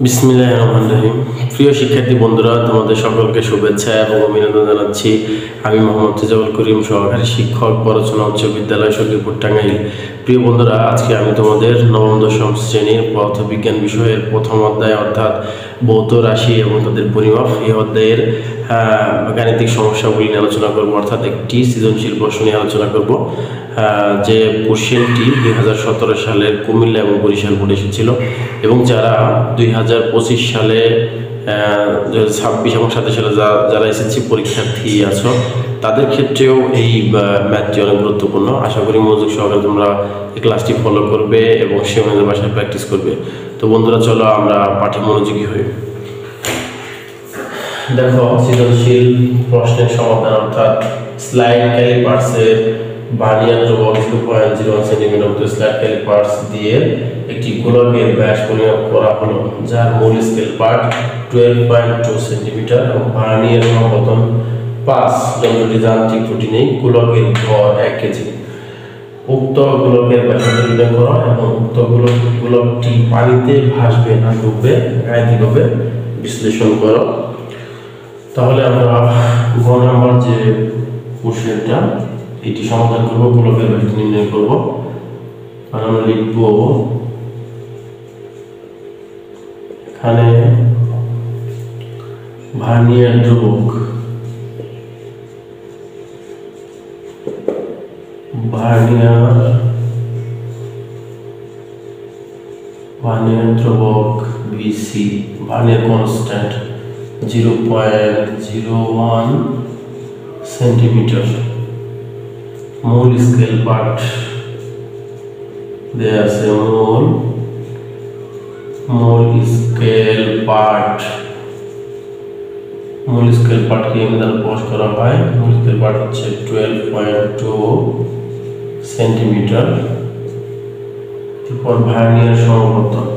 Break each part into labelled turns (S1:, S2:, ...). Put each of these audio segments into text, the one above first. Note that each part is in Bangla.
S1: বিসমিল্লাহির রহমানির রহিম। প্রিয় শিক্ষার্থী বন্ধুরা, তোমাদের সকলকে শুভেচ্ছা এবং অভিনন্দন জানাচ্ছি। আমি মোহাম্মদ রেজাউল করিম, সহকারী শিক্ষক, পড়াশোনা উচ্চ বিদ্যালয় সখীপুর, টাঙ্গাইল। প্রিয় বন্ধুরা, আজকে আমি তোমাদের নবম দশম শ্রেণীর পদার্থবিজ্ঞান বিষয়ের প্রথম অধ্যায় অর্থাৎ ভৌত রাশি এবং তাদের পরিমাপ এই অধ্যায়ের গাণিতিক সমস্যাগুলি নিয়ে আলোচনা করব, অর্থাৎ একটি সৃজনশীল প্রশ্ন নিয়ে আলোচনা করব। যে কোশ্চেনটি 2017 সালের কুমিল্লা এবং বরিশাল বোর্ডে এসেছিল এবং যারা 2025 সালে 2026 এবং 27 সালে যারা এসেছি পরীক্ষার্থী আছো তাদের ক্ষেত্রেও এই ম্যাথটি অনেক গুরুত্বপূর্ণ। আশা করি মনোযোগ সহকারে তোমরা এই ক্লাসটি ফলো করবে এবং সে অনুযায়ী বাসায় প্র্যাকটিস করবে। তো বন্ধুরা, চলো আমরা পাঠে মনোযোগী হই। দেখো, সৃজনশীল প্রশ্নের সমাধান অর্থাৎ স্লাইড ক্যালিপার্সের ভার্নিয়ার ধ্রুবক 0.01 সেন্টিমিটার স্লাইড ক্যালিপার্স দিয়ে একটি গোলকের ব্যাস পরিমাপ করা হলো, যার মূল স্কেল পার্ট 12.2 সেন্টিমিটার এবং ভার্নিয়ার সমপতন 5। যন্ত্রটি যান্ত্রিক ত্রুটি নেই। গোলকের ভর 1 কেজি। উক্ত গোলকের ব্যাসার্ধ নির্ণয় করো এবং উক্ত গোলকটি পানিতে ভাসবে না ডুববে গাণিতিকভাবে বিশ্লেষণ করো। তাহলে আমরা গ নাম্বার যে কোশ্চেনটা এটি সমাধান করব, গোলকের ব্যাসার্ধ নির্ণয় করব। আর আমরা লিখব এখানে ভার্নিয়ার ধ্রুবক, ভার্নিয়ার ধ্রুবক ভিসি, ভার্নিয়ার কনস্ট্যান্ট 0.01 সেন্টিমিটার। মূল স্কেল পার্ট দেয়া আছে, মূল স্কেল পার্টকে এম দ্বারা প্রকাশ করা হয়। মূল স্কেল পার্ট হচ্ছে 12.2 সেন্টিমিটার। এরপর ভার্নিয়ার সমপতন,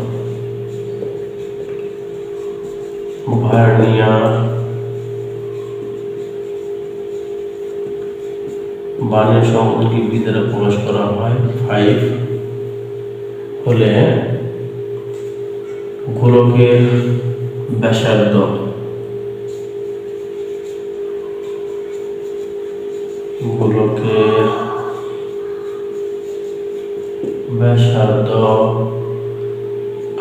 S1: ভার্নিয়ার সমপতনকে বি দ্বারা প্রকাশ করা হয় 5 হলে গোলকের ব্যাসার্ধ,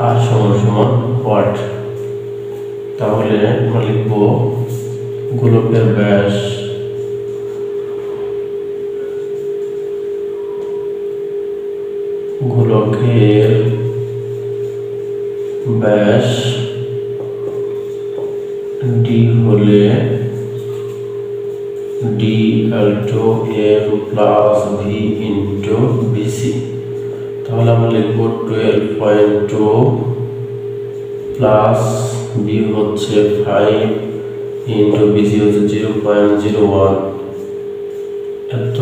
S1: আর সমান ওয়াট। তাহলে আমরা লিখব গোলকের ব্যাস ডি হলে D equal M plus V into BC. তাহলে আমরা লিখব 12.2 প্লাস বি হচ্ছে 5 ইন্টু বিসি হচ্ছে 0.01 এত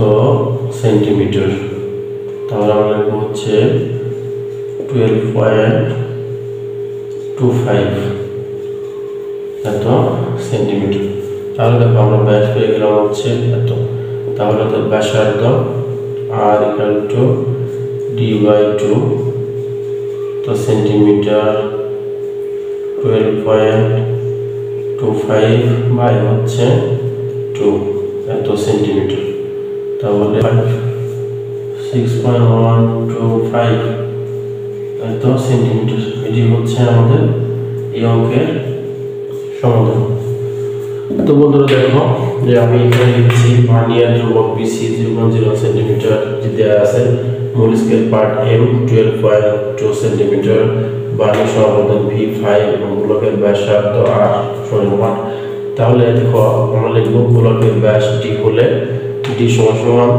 S1: সেন্টিমিটার। তাহলে আমরা লিখব হচ্ছে 12.25 এত সেন্টিমিটার। তাহলে দেখো আমরা ব্যাস পেয়ে গেলাম হচ্ছে এত। তাহলে তো ব্যাসার্ধ আর ইকুয়াল টু d/2 তো সেন্টিমিটার 12.25 বাই হচ্ছে 2 এত সেন্টিমিটার। তাহলে 6.125 এত সেন্টিমিটার। এটি হচ্ছে আমাদের এই অঙ্কের সমাধান। তো বন্ধুরা, দেখো যে আমি এখানে লিখছি ভার্নিয়ার ধ্রুবক বিসি 0.01 সেন্টিমিটার দেওয়া আছে, মূল scale part M 12.2 centimetre, vernier সমপতন ভি 5 এবং গোলকের ব্যাসার্ধ আর সমান। তাহলে দেখো আমরা লিখব গোলকের ব্যাস ডি হলে ডি সমান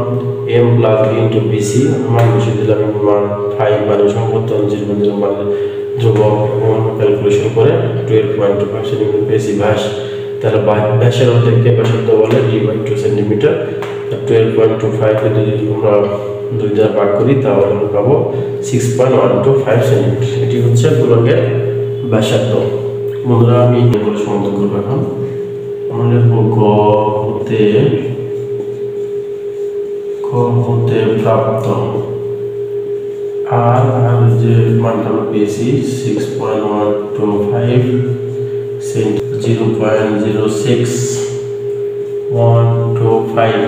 S1: M plus V into BC. মান বসিয়ে দিলাম, মান 5, ভার্নিয়ার সমপতন 0.01 ধ্রুবক এবং ক্যালকুলেশন করে 12.25 সেন্টিমিটার পেয়েছি ব্যাস। তাহলে ব্যাসের অর্ধেককে ব্যাসার্ধ বলে d/2 সেন্টিমিটার। 12.25 কে যদি আমরা 2 দ্বারা ভাগ করি তাহলে আমরা পাবো 6.125 সেন্টিমিটার। এটি হচ্ছে গোলকের ব্যাসার্ধ। বন্ধুরা, আমি এগুলো সমাধান করবো। এখন আমরা লিখব গ হতে প্রাপ্ত আর যে মানটা আমরা পেয়েছি 6.125 0.06125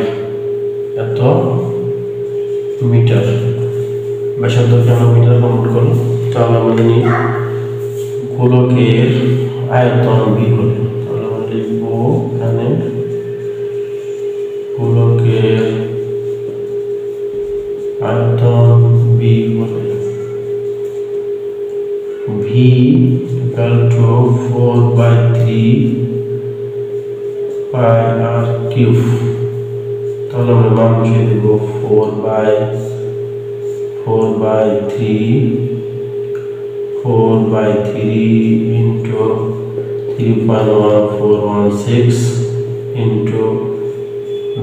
S1: এত মিটার। ব্যাসার্ধকে আমরা মিটার কনভার্ট করব। তাহলে আমরা জানি গোলকের আয়তন বি হলে, তাহলে আমরা লিখব এখানে গোলকের আয়তন বি হলে V equal to 4/3 pi r cube. তাহলে আমরা মান বসিয়ে দেব 4/3 into 3.1416 into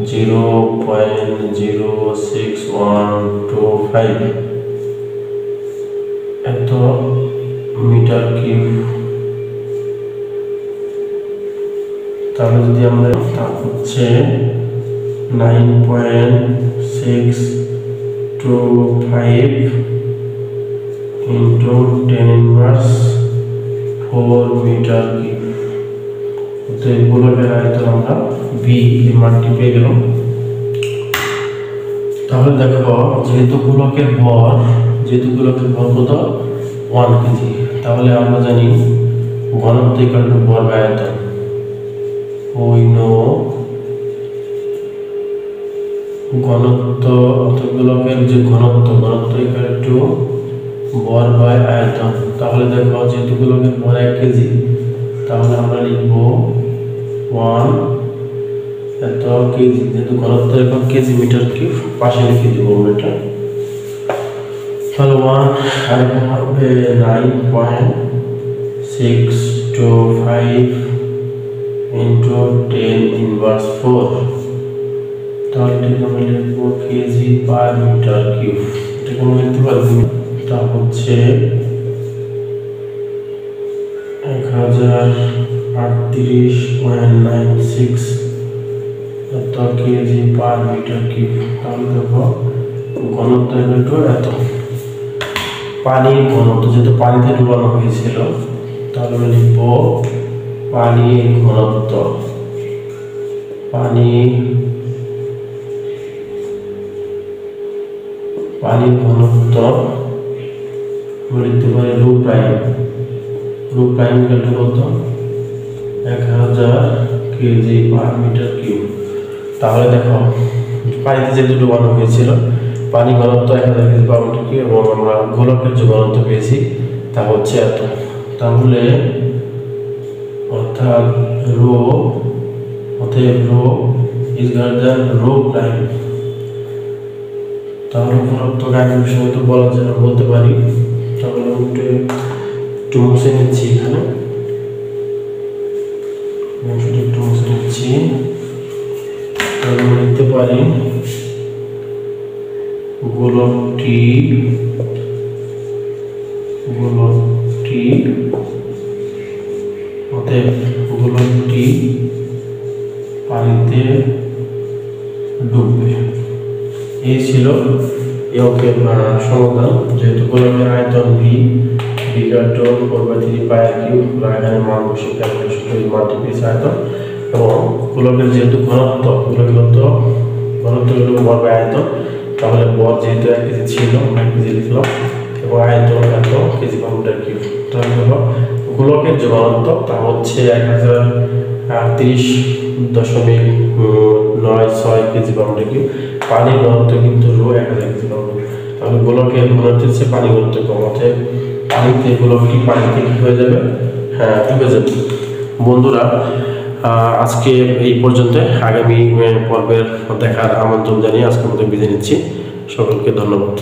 S1: 0.06125 এত মিটার কিউব। তাহলে যদি আমরা তা হচ্ছে 9.625 into 10⁻⁴ মিটার কিউব। তো এই গোলকের আয়তন আমরা বি এই মানটি পেয়ে গেলাম। তাহলে দেখো যেহেতু গোলকের ভর কত 1 কেজি, তাহলে আমরা জানি ঘনত্ব ইকুয়াল টু ভর বাই আয়তন। we know ঘনত্ব অর্থাৎ গোলকের যে ঘনত্ব ইকুয়াল টু ভর বাই আয়তন। তাহলে দেখো যেহেতু গোলকের ভর 1 কেজি, তাহলে আমরা লিখব 1 এত কেজি। যেহেতু ঘনত্ব একক কেজি মিটার কিউব, পাশে লিখে দেব এটা। তাহলে 1 আর হবে 9.625 into 10⁻⁴। তাহলে এটাকে আমরা লিখব কেজি পার মিটার কিউব। এটাকে আমরা লিখতে পারবো, তা হচ্ছে 1038.96 এত কেজি পার মিটার কিউব। তাহলে দেখো ঘনত্ব একটু এত। পানির ঘনত্ব যেহেতু পানিতে ডুবানো হয়েছিল, তাহলে আমরা লিখব পানির ঘনত্ব। পানির ঘনত্ব আমরা লিখতে পারি রো প্রাইম কত 1000 কেজি পার মিটার কিউব। তাহলে দেখো পানিতে যেহেতু ডুবানো হয়েছিল, পানি ঘনত্ব 1000 কেজি পার মিটার কিউব, এবং আমরা গোলকের যে ঘনত্ব পেয়েছি তা হচ্ছে এত। তাহলে অর্থাৎ rho is greater than rho prime. তাহলে ঘনত্ব আগের বিষয়ে তো বলতে পারি। তাহলে একটু মুছে নিচ্ছি, এখানে একটু মুছে নিচ্ছি। তাহলে লিখতে পারি গোলকটি পানিতে ডুববে। এই ছিল এই অঙ্কের সমাধান। যেহেতু গোলকের আয়তন V equal to 4/3 pi cube, এখানে মান বসে ক্যালকুলেশন করে মানটি পেয়েছে আয়তন। এবং গোলকের যেহেতু ঘনত্ব হলো ভর বাই আয়তন, তাহলে ভর যেহেতু 1 কেজি ছিল 1 কেজি লিখলাম, এবং আয়তন এত কেজি পার মিটার কিউব। তাহলে হলো গোলকের যে ঘনত্ব তা হচ্ছে 1030.96 কেজি পার মিটার কিউব। পানির ঘনত্ব কিন্তু রো 1000 কেজি পার মিটার। তাহলে গোলকের ঘনত্বের চেয়ে পানি ঘনত্ব কম, অর্থাৎ গোলকটি পানিতে কি হয়ে যাবে, ডুবে যাবে। বন্ধুরা, আজকে এই পর্যন্ত। আগামী পর্বের দেখার আমন্ত্রণ জানিয়ে আজকের মতো বিদায় নিচ্ছি। সকলকে ধন্যবাদ।